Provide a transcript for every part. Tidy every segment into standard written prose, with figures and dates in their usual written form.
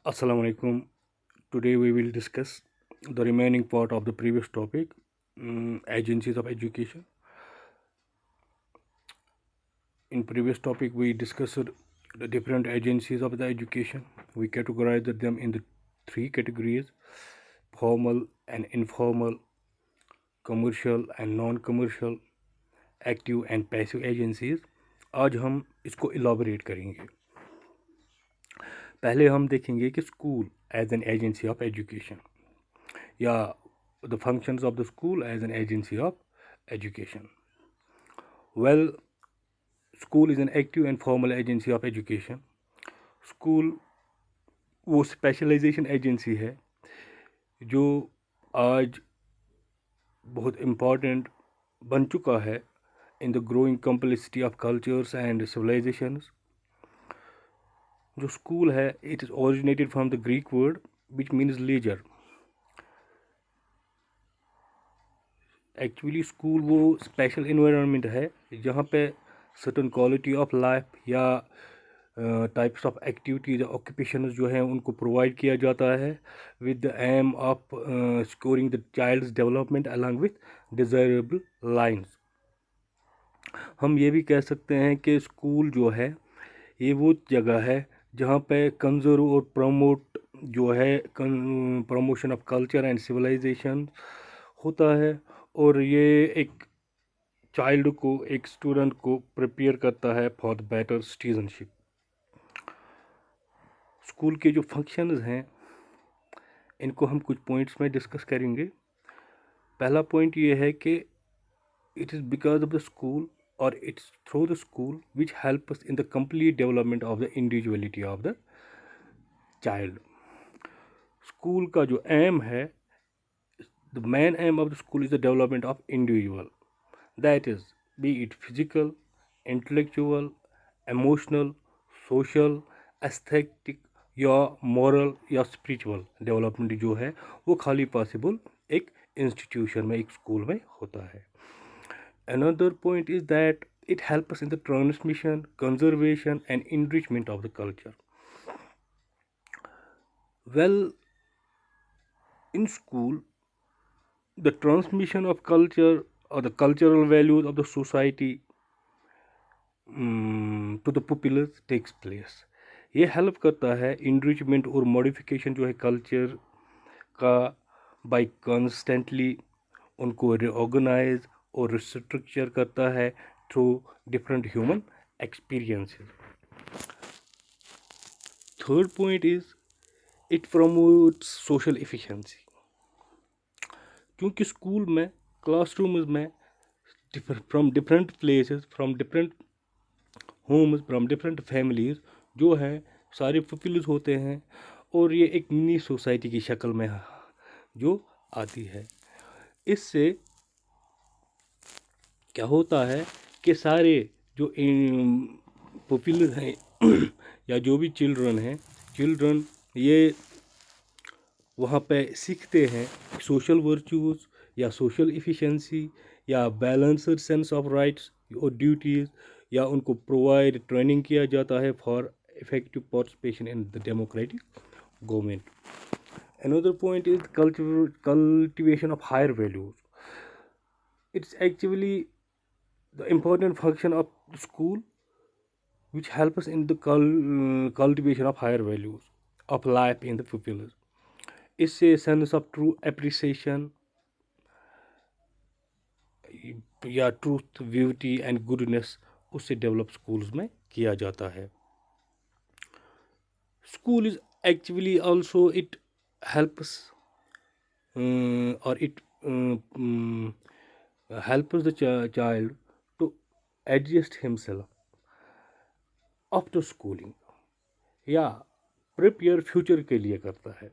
Assalamu alaikum. Today we will discuss the remaining part of the previous topic, agencies of education. In previous topic we discussed the different agencies of the education. We categorized them in the three categories: formal and informal, commercial and non-commercial, active and passive agencies. आज हम इसको elaborate करेंगे. पहले हम देखेंगे कि school as an agency of education या the functions of the school as an agency of education. Well, school is an active and formal agency of education. School वो स्पेशलाइजेशन एजेंसी है जो आज बहुत इम्पॉर्टेंट बन चुका है in the growing complexity of cultures and civilisations. जो school है it is originated from the Greek word which means leisure. Actually school वो स्पेशल इन्वायरमेंट है जहाँ पे सर्टन क्वालिटी ऑफ लाइफ या टाइप्स ऑफ एक्टिविटीज़ ऑक्यूपेशन जो हैं उनको प्रोवाइड किया जाता है with the aim of scoring the child's development along with desirable lines. हम ये भी कह सकते हैं कि स्कूल जो है ये वो जगह है जहाँ पे कंजर्व और प्रमोट जो है promotion of culture and civilisation होता है और ये एक चाइल्ड को एक स्टूडेंट को प्रिपेयर करता है for the better citizenship. School के जो फंक्शंस हैं इनको हम कुछ पॉइंट्स में डिस्कस करेंगे. पहला पॉइंट ये है कि it is because of the school और it's through the school which help us in the complete development of the individuality of the child. School का जो एम है, the main aim of the school is the development of individual. That is, be it physical, intellectual, emotional, social, aesthetic या moral या spiritual development जो है वो खाली possible एक इंस्टीट्यूशन में एक स्कूल में होता है. Another point is that it helps us in the transmission, conservation and enrichment of the culture. Well, in school, the transmission of culture or the cultural values of the society to the populace takes place. ये help करता है enrichment और modification जो है culture का bye constantly उनको रिऑर्गेनाइज और structure करता है through different human experiences. Third point is it promotes social efficiency. क्योंकि स्कूल में क्लासरूम्स में from different places from different homes from different families जो हैं सारे पॉपुलर होते हैं और ये एक मिनी सोसाइटी की शक्ल में जो आती है. इससे क्या होता है कि सारे जो पॉपुलर हैं या जो भी चिल्ड्रन ये वहाँ पे सीखते हैं सोशल वर्च्यूज़ या सोशल एफिशिएंसी या बैलेंस्ड सेंस ऑफ राइट्स और ड्यूटीज़ या उनको प्रोवाइड ट्रेनिंग किया जाता है for effective participation in the democratic government. Another point is cultivation of higher values. It's actually the important function of the school which help us in the cultivation of higher values of life in the pupils. इससे sense of true appreciation या truth beauty and goodness उससे develop schools में किया जाता है. School is actually also it helps और it helps the child to adjust himself after schooling या prepare future के लिए करता है.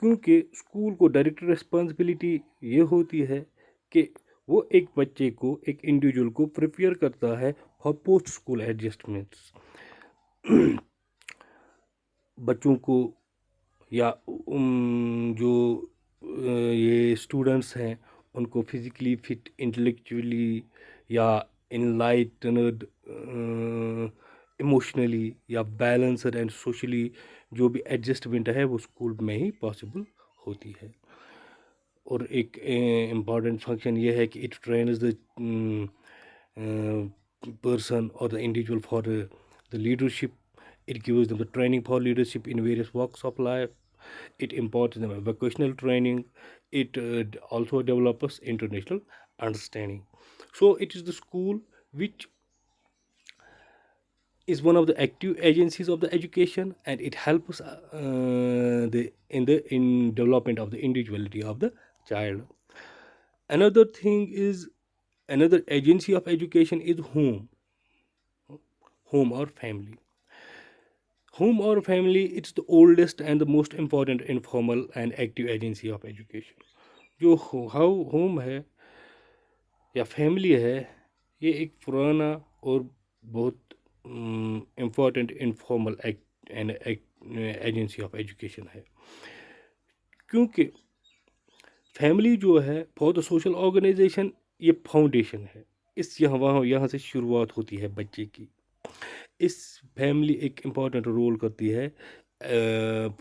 क्योंकि स्कूल को डायरेक्ट रिस्पॉन्सिबिलिटी ये होती है कि वो एक बच्चे को एक इंडिविजुअल को प्रिपेयर करता है फॉर पोस्ट स्कूल एडजस्टमेंट्स. बच्चों को या जो ये स्टूडेंट्स हैं उनको फिज़िकली फिट, इंटेलेक्चुअली या इनलाइटनड इमोशनली या बैलेंसड एंड सोशली जो भी एडजस्टमेंट है वो स्कूल में ही पॉसिबल होती है। और एक इम्पॉर्टेंट फंक्शन ये है कि it trains the person or the individual for the leadership. It gives them the training for leadership in various walks of life. It imparts them a vocational training. It also develops international understanding. So it is the school which is one of the active agencies of the education, and it helps in development of the individuality of the child. Another thing is, another agency of education is home or family. Home or family, it's the oldest and the most important informal and active agency of education. जो how home है या family है, ये एक पुराना और बहुत important informal agency of education है। क्योंकि फैमिली जो है फॉर द सोशल ऑर्गेनाइजेशन, ये फाउंडेशन है। इस यहाँ से शुरुआत होती है बच्चे की। इस फैमिली एक इम्पॉर्टेंट रोल करती है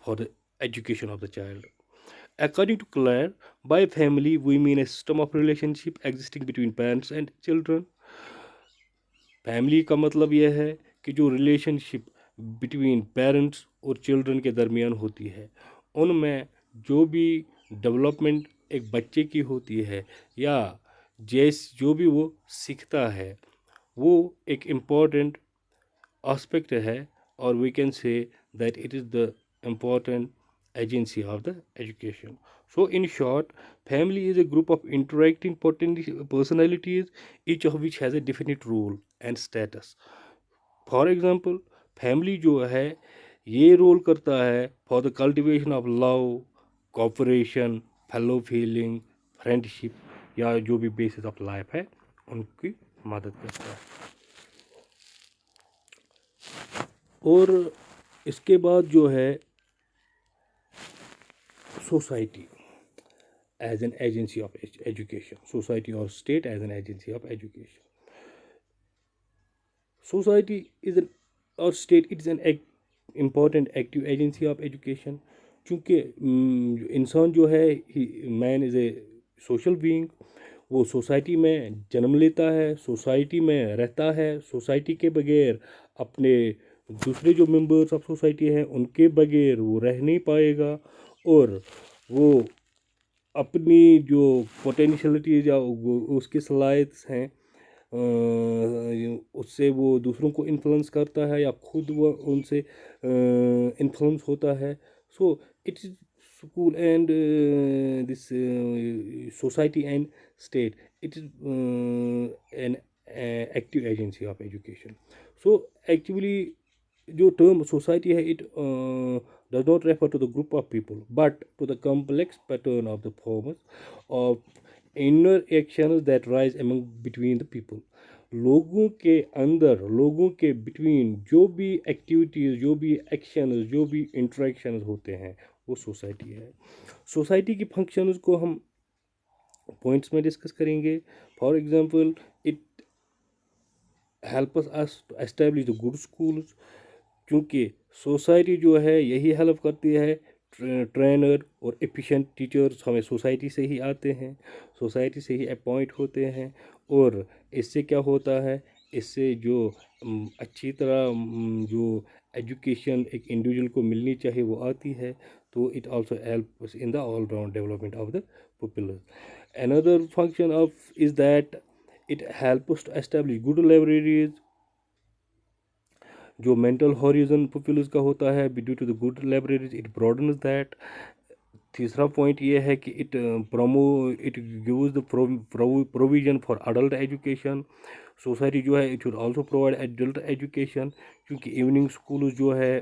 for the education of the child. According to Clare, by family we mean a system of relationship existing between parents and children. Family का मतलब यह है कि जो रिलेशनशिप बिटवीन पेरेंट्स और चिल्ड्रन के दरमियान होती है, उनमें जो भी डेवलपमेंट एक बच्चे की होती है या जो भी वो सीखता है, वो एक इम्पॉर्टेंट aspect है, or we can say that it is the important agency of the education. So in short, family is a group of interacting personalities, each of which has a definite role and status. For example, family जो है ये role करता है for the cultivation of love, cooperation, fellow feeling, friendship या जो भी basis of life है उनकी मदद करता है। और इसके बाद जो है society as an agency of education, society और state as an agency of education. Society is an और state it is an important active agency of education. क्योंकि इंसान जो है man is a social being, वो सोसाइटी में जन्म लेता है, सोसाइटी में रहता है, सोसाइटी के बगैर अपने दूसरे जो मेंबर्स ऑफ सोसाइटी हैं उनके बगैर वो रह नहीं पाएगा। और वो अपनी जो पोटेंशलिटीज या उसकी सलाहियत हैं उससे वो दूसरों को इन्फ्लुएंस करता है या खुद वो उनसे इन्फ्लुएंस होता है। So it is school and this society and state, it is an active agency of education. So actually जो term society है, it does not refer to the group of people but to the complex pattern of the forms of inner actions that rise among between the people. लोगों के अंदर, लोगों के between जो भी activities, जो भी एक्शंस, जो भी इंटरेक्शंस होते हैं वो सोसाइटी है। सोसाइटी की फंक्शंस को हम पॉइंट्स में डिस्कस करेंगे। For example, it helps us to establish the good schools, क्योंकि सोसाइटी जो है यही हेल्प करती है। ट्रेनर और एफिशिएंट टीचर्स हमें सोसाइटी से ही आते हैं, सोसाइटी से ही अपॉइंट होते हैं। और इससे क्या होता है, इससे जो अच्छी तरह जो एजुकेशन एक इंडिविजुअल को मिलनी चाहिए वो आती है। तो it also helps in the all round development of the popular. Another function of is that it helps to establish good libraries. जो मेंटल हॉरिजन पॉपुलस का होता है, due to the good libraries it broadens that. तीसरा point ये है कि it gives the provision for adult education. Society जो है it should also provide adult education, क्योंकि इवनिंग स्कूल जो है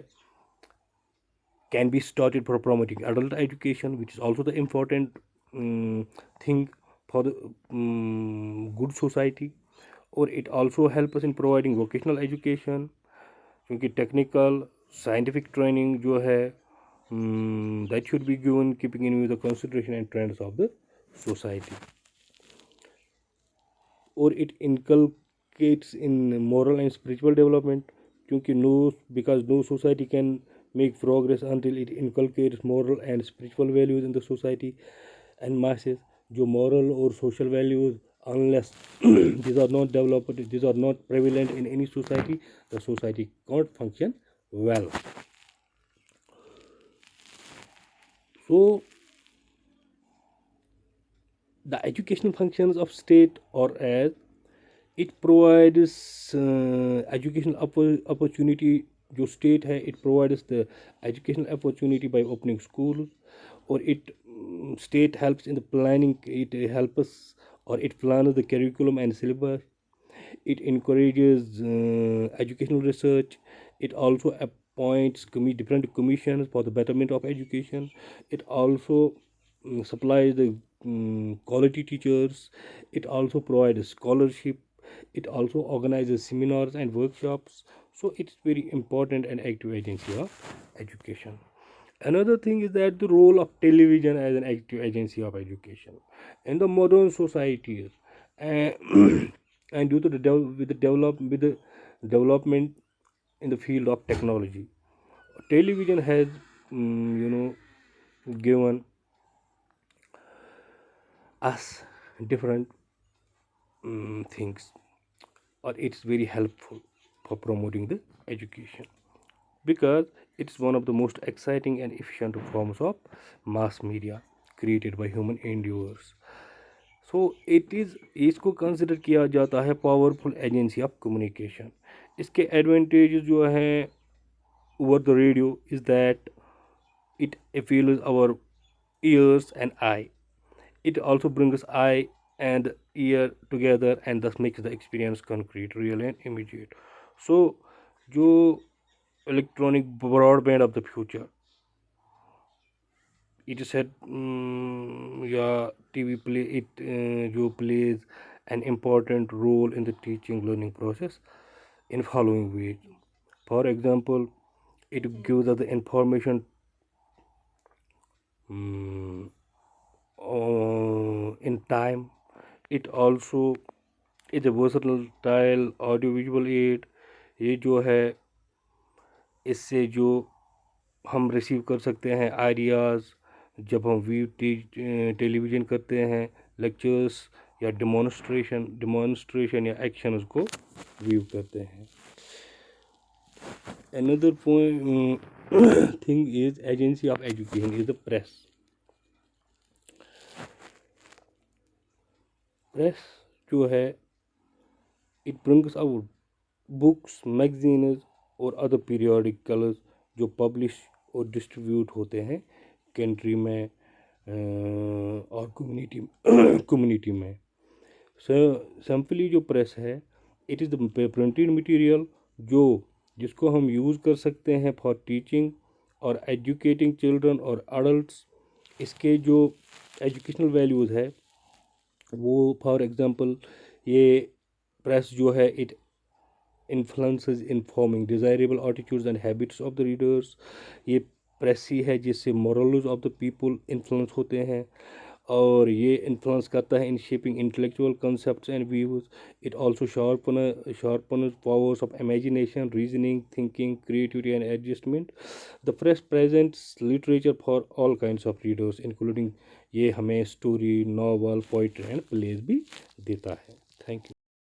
can be started for promoting adult education, which is also the important thing for the good society. और it also helps us in providing vocational education, क्योंकि technical scientific training जो है that should be given keeping in view the consideration and trends of the society. और it inculcates in moral and spiritual development, क्योंकि because no society can make progress until it inculcates moral and spiritual values in the society and masses. जो moral और social values, unless these are not developed, these are not prevalent in any society, the society can't function well. So the educational functions of state or as it provides educational opportunity. जो state है, it provides the educational opportunity by opening schools, or it state helps in the planning, it helps or it plans the curriculum and syllabus. It encourages educational research. It also appoints different commissions for the betterment of education. It also supplies the quality teachers. It also provides scholarship. It also organizes seminars and workshops. So it's very important and active agency of education. Another thing is that the role of television as an active agency of education in the modern societies, uh, and due to with the development in the field of technology, television has given us different things, or it's very helpful for promoting the education, because it's one of the most exciting and efficient forms of mass media created by human endeavors. So it is इसको consider किया जाता है powerful agency of communication. इसके advantage जो हैं over the radio is that it appeals our ears and eye. It also brings eye and ear together and thus makes the experience concrete, real and immediate. So जो electronic broadband of the future, it is said yeah, TV play it जो plays an important role in the teaching learning process in following ways. For example, it gives us the information in time. It also is a versatile audiovisual aid. ये जो है इससे जो हम receive कर सकते हैं आइडियाज़, जब हम टेलीविज़न करते हैं लेक्चर्स या डिमॉन्स्ट्रेशन या एक्शंस को व्यू करते हैं. Another point thing is agency of education is the press. Press जो है it brings out books, magazines और other periodicals जो पब्लिश और डिस्ट्रीब्यूट होते हैं कंट्री में और कम्युनिटी में. सिंपली जो प्रेस है, it is the printed material जिसको हम यूज़ कर सकते हैं फॉर टीचिंग और एजुकेटिंग चिल्ड्रन और अडल्ट्स. इसके जो एजुकेशनल वैल्यूज़ है वो फॉर एग्ज़ाम्पल ये प्रेस जो है it influences in forming desirable attitudes and habits of the readers. ये प्रेस ही है जिससे morals of the people influence होते हैं और ये influence करता है in shaping intellectual concepts and views. It also sharpens powers of imagination, reasoning, thinking, creativity and adjustment. The press presents literature for all kinds of readers, including ये हमें story, novel, poetry and plays भी देता है. Thank you.